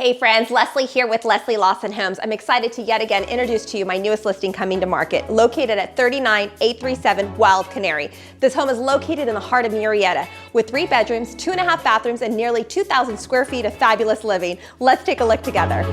Hey friends, Leslie here with Leslie Lawson Homes. I'm excited to yet again introduce to you my newest listing coming to market, located at 39837 Wild Canary. This home is located in the heart of Murrieta with 3 bedrooms, 2.5 bathrooms, and nearly 2,000 square feet of fabulous living. Let's take a look together.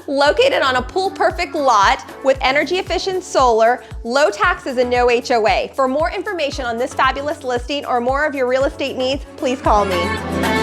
Located on a pool-perfect lot with energy-efficient solar, low taxes, and no HOA. For more information on this fabulous listing or more of your real estate needs, please call me.